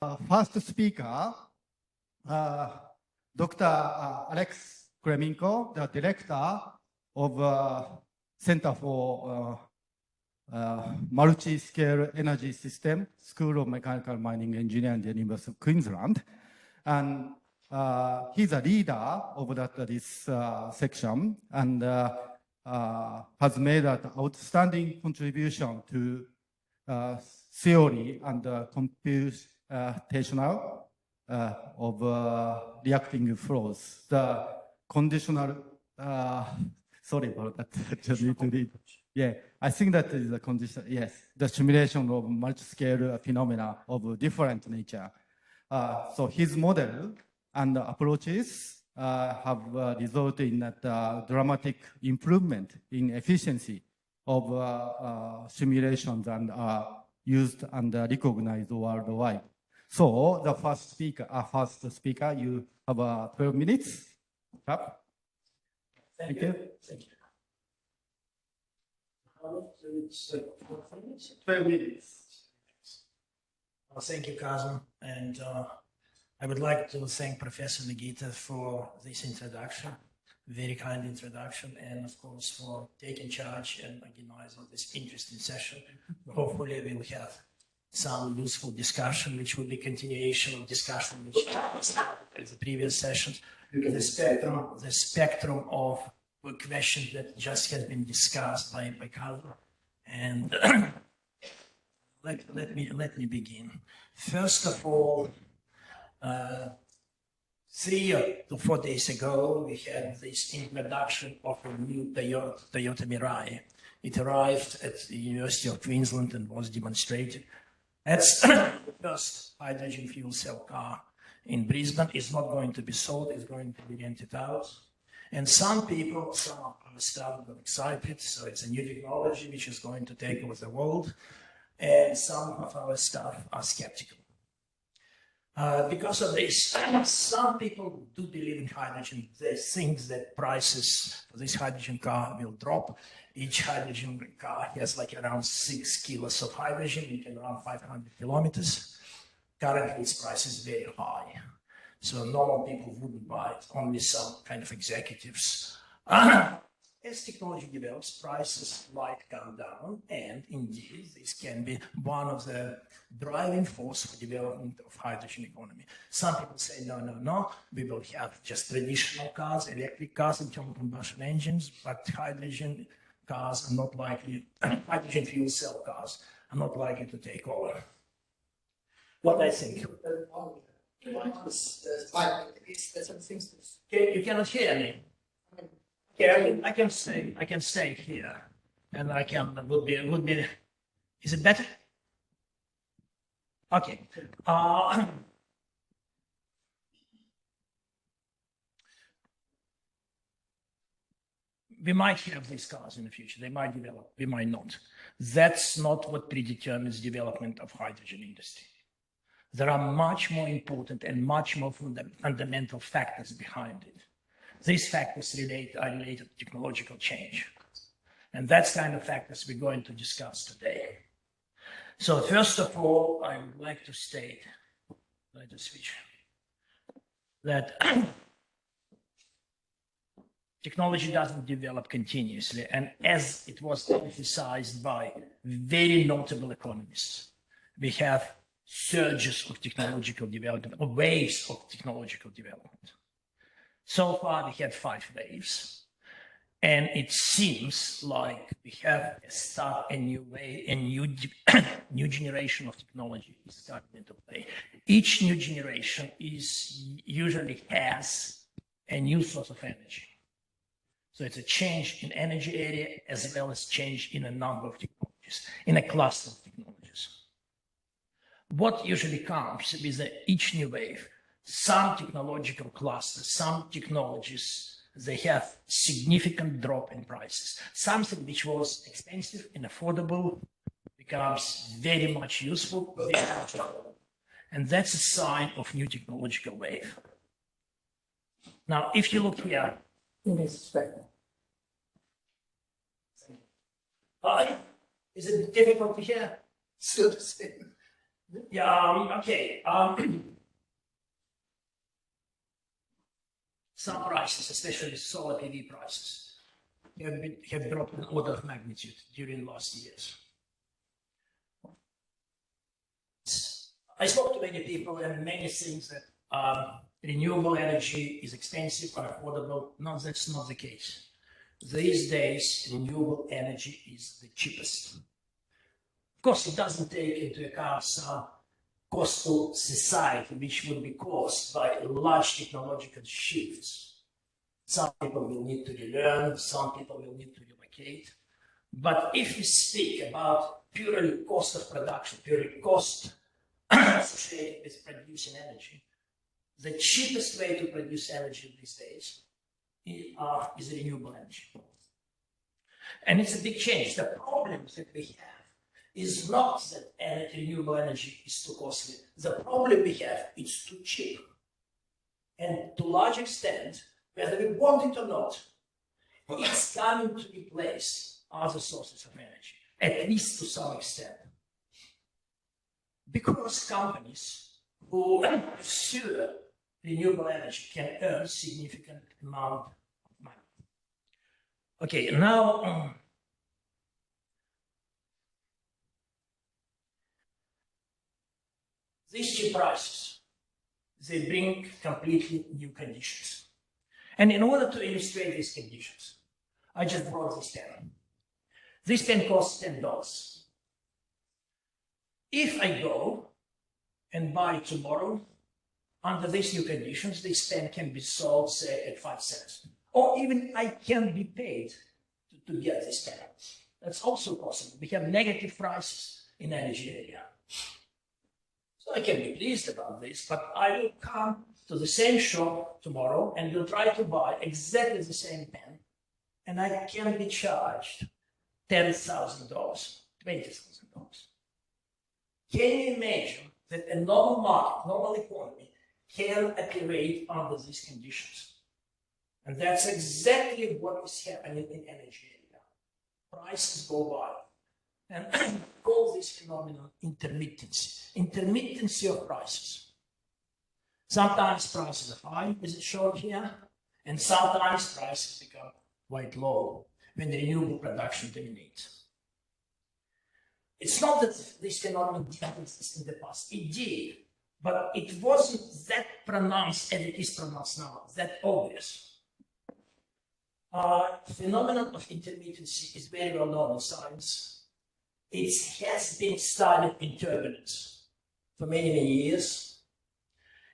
First speaker, Dr. Alex Klimenko, the director of Center for Multi-Scale Energy System, School of Mechanical Mining Engineering, the University of Queensland. And he's a leader of this section and has made an outstanding contribution to theory and computational of reacting flows. The conditional, sorry about that, just need to read. Yeah, I think that is the condition, yes, the simulation of multi-scale phenomena of different nature. So his model and approaches have resulted in a dramatic improvement in efficiency of simulations and are used and recognized worldwide. So the first speaker, you have 12 minutes. Thank you. Thank you. 12 minutes. Well, thank you, Kazum. And I would like to thank Professor Nagita for this introduction, very kind introduction, and of course for taking charge and organizing this interesting session. Hopefully we will have some useful discussion, which will be continuation of discussion which started the previous sessions. The spectrum of questions that just has been discussed by Kazum. And let me begin. First of all, 3 to 4 days ago, we had this introduction of a new Toyota Mirai. It arrived at the University of Queensland and was demonstrated. That's the first hydrogen fuel cell car in Brisbane. It's not going to be sold, it's going to be rented out. And some people, some of our staff got excited, so it's a new technology which is going to take over the world. And some of our staff are skeptical. Because of this, some people do believe in hydrogen. They think that prices for this hydrogen car will drop. Each hydrogen car has like around 6 kilos of hydrogen, which is around 500 kilometers. Currently, its price is very high. So normal people wouldn't buy it, only some kind of executives. As technology develops, prices might come down, and indeed, this can be one of the driving force for development of hydrogen economy. Some people say, no, we will have just traditional cars, electric cars, internal combustion engines, but hydrogen cars are not likely, hydrogen fuel cell cars are not likely to take over. What I think. You cannot hear me. Yeah, I can stay here, and I can would be. Is it better? Okay. We might have these cars in the future. They might develop. We might not. That's not what predetermines development of hydrogen industry. There are much more important and much more fundamental factors behind it. These factors are related to technological change. And that's kind of factors we're going to discuss today. So first of all, I would like to state, let us switch, that technology doesn't develop continuously. And as it was emphasized by very notable economists, we have surges of technological development, or waves of technological development. So far, we had 5 waves, and it seems like we have a new wave, a new generation of technology is starting into play. Each new generation usually has a new source of energy. So it's a change in energy area as well as change in a number of technologies, in a cluster of technologies. What usually comes with each new wave? Some technological clusters, some technologies, they have significant drop in prices. Something which was expensive and affordable becomes very much useful, and that's a sign of new technological wave. Now, if you look here, is it difficult to hear? Still the same. Yeah, okay. Some prices, especially solar PV prices, have dropped an order of magnitude during last years. I spoke to many people and many things that renewable energy is expensive or affordable. No, that's not the case. These days, renewable energy is the cheapest. Of course, it doesn't take into account some cost to society, which would be caused by large technological shifts. Some people will need to relearn, some people will need to relocate. But if we speak about purely cost of production, purely cost associated with producing energy, the cheapest way to produce energy these days is renewable energy. And it's a big change. The problem that we have is not that renewable energy is too costly. The problem we have is too cheap. And to a large extent, whether we want it or not, it's coming to replace other sources of energy, at least to some extent. Because companies who pursue renewable energy can earn significant amount of money. Okay, now these cheap prices, they bring completely new conditions. And in order to illustrate these conditions, I just brought this pen. This pen costs $10. If I go and buy it tomorrow, under these new conditions, this pen can be sold, say, at 5 cents. Or even I can be paid to get this pen. That's also possible. We have negative prices in energy area. So I can be pleased about this, but I will come to the same shop tomorrow and will try to buy exactly the same pen, and I can be charged $10,000, $20,000. Can you imagine that a normal market, normal economy, can operate under these conditions? And that's exactly what is happening in energy area. Prices go up. And I call this phenomenon intermittency. Intermittency of prices. Sometimes prices are high, as it's shown here, and sometimes prices become quite low when renewable production dominates. It's not that this phenomenon didn't exist in the past. It did, but it wasn't that pronounced as it is pronounced now, that obvious. Phenomenon of intermittency is very well known in science. It has been studied in turbulence for many, many years.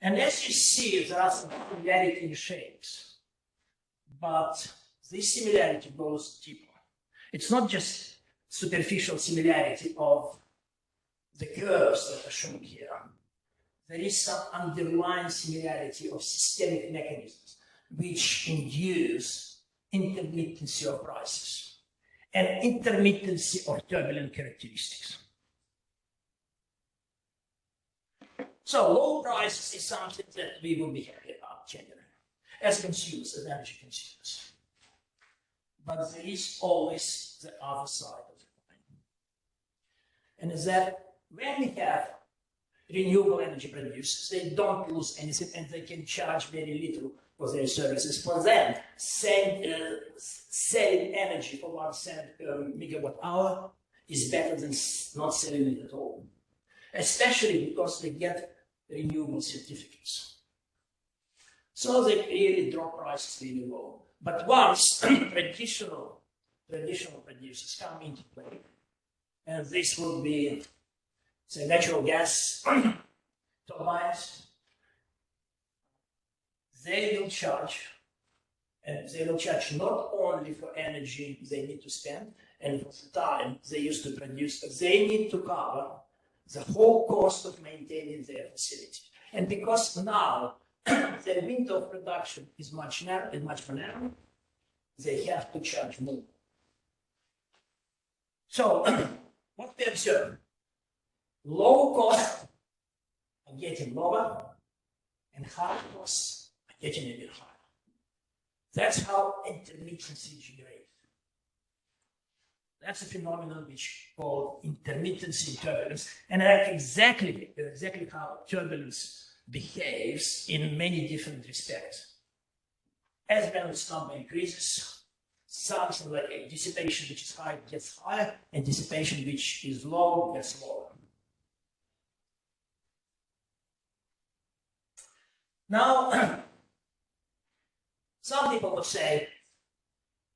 And as you see, there are some similarity in shapes, but this similarity goes deeper. It's not just superficial similarity of the curves that are shown here. There is some underlying similarity of systemic mechanisms which induce intermittency of prices and intermittency of turbulent characteristics. So low prices is something that we will be happy about generally, as consumers, as energy consumers. But there is always the other side of the coin. And is that when we have renewable energy producers, they don't lose anything and they can charge very little for their services. For them, selling energy for 1 cent per megawatt hour is better than not selling it at all. Especially because they get renewable certificates. So they really drop prices really low. But once traditional producers come into play, and this will be, say, natural gas turbines, they will charge, and they will charge not only for energy they need to spend and for the time they used to produce, but they need to cover the whole cost of maintaining their facility. And because now the window of production is much more narrow, they have to charge more. So what we observe, low costs are getting lower and high costs are getting a bit higher. That's how intermittency generates. That's a phenomenon which called intermittency turbulence, and that's exactly how turbulence behaves in many different respects. As Reynolds number increases, something like a dissipation which is high gets higher, and dissipation which is low gets lower. Now, some people would say,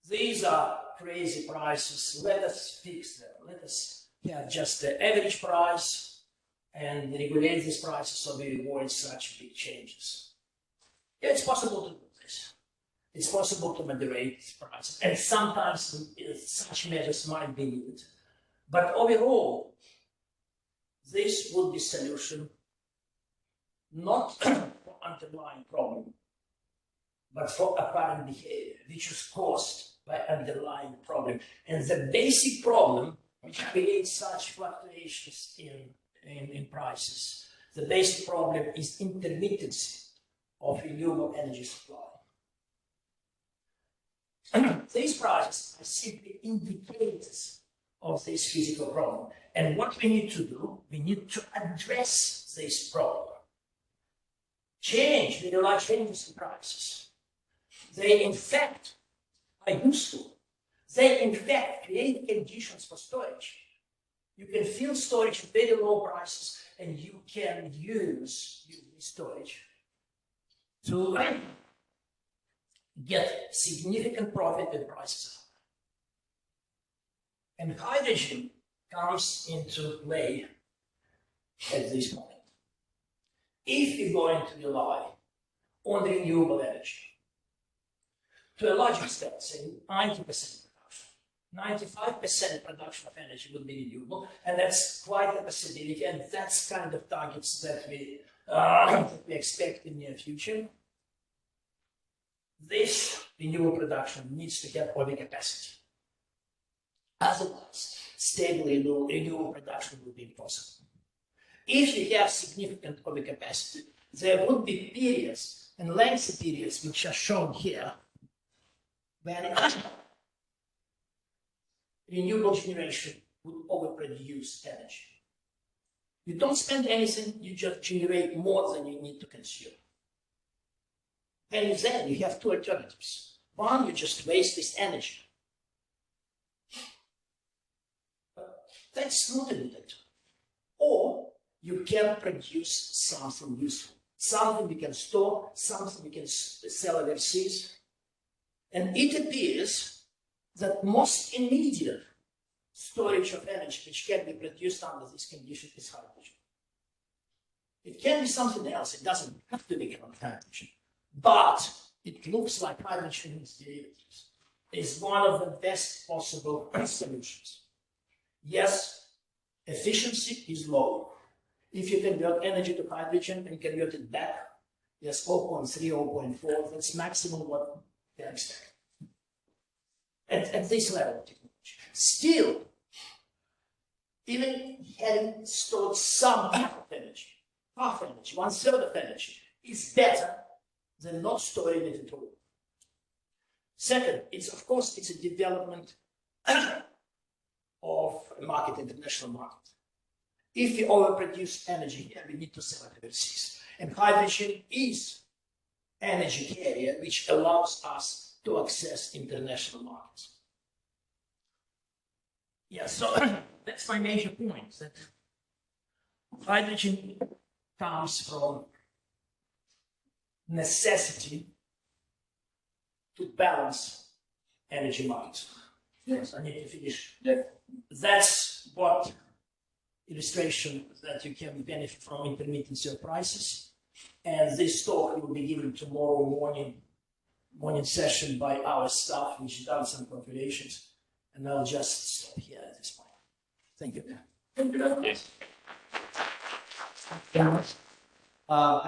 these are crazy prices, let us fix them, let us have just the average price and regulate these prices so we avoid such big changes. Yeah, it's possible to do this. It's possible to moderate prices, and sometimes such measures might be needed. But overall, this would be solution not for underlying problem, but for apparent behavior, which is caused by underlying problem. And the basic problem which creates such fluctuations in prices, the basic problem is intermittency of renewable energy supply. These prices are simply indicators of this physical problem. And what we need to do, we need to address this problem. Change, there are changes in prices. They, in fact, are useful. They, in fact, create conditions for storage. You can fill storage at very low prices, and you can use storage to get significant profit when prices are high. And hydrogen comes into play at this point. If we're going to rely on renewable energy, to a large extent, say 90% production, 95% production of energy will be renewable, and that's quite a possibility, and that's kind of targets that we expect in the near future. This renewable production needs to have overcapacity. Otherwise, stable renewable production will be impossible. If you have significant overcapacity, there would be periods and lengthy periods which are shown here when renewable generation would overproduce energy. You don't spend anything, you just generate more than you need to consume. And then you have two alternatives. One, you just waste this energy. That's not a good alternative. Or you can produce something useful, something we can store, something we can sell overseas. And it appears that most immediate storage of energy which can be produced under this condition is hydrogen. It can be something else, it doesn't have to be hydrogen. But it looks like hydrogen and its derivatives is one of the best possible solutions. Yes, efficiency is low. If you convert energy to hydrogen and convert it back, yes, 0.3, 0.4, that's maximum what we can expect. At this level of technology. Still, even having stored some energy, half energy, 1/3 of energy, is better than not storing it at all. Second, of course, it's a development of a market, international market. If we overproduce energy here, we need to sell it overseas. And hydrogen is energy carrier, which allows us to access international markets. Yeah, so that's my major point, that hydrogen comes from necessity to balance energy markets. Yes, I need to finish. That's what illustration that you can benefit from intermittency of prices. And this talk will be given tomorrow morning session by our staff, which done some calculations. And I'll just stop here at this point. Thank you. Thank you very much.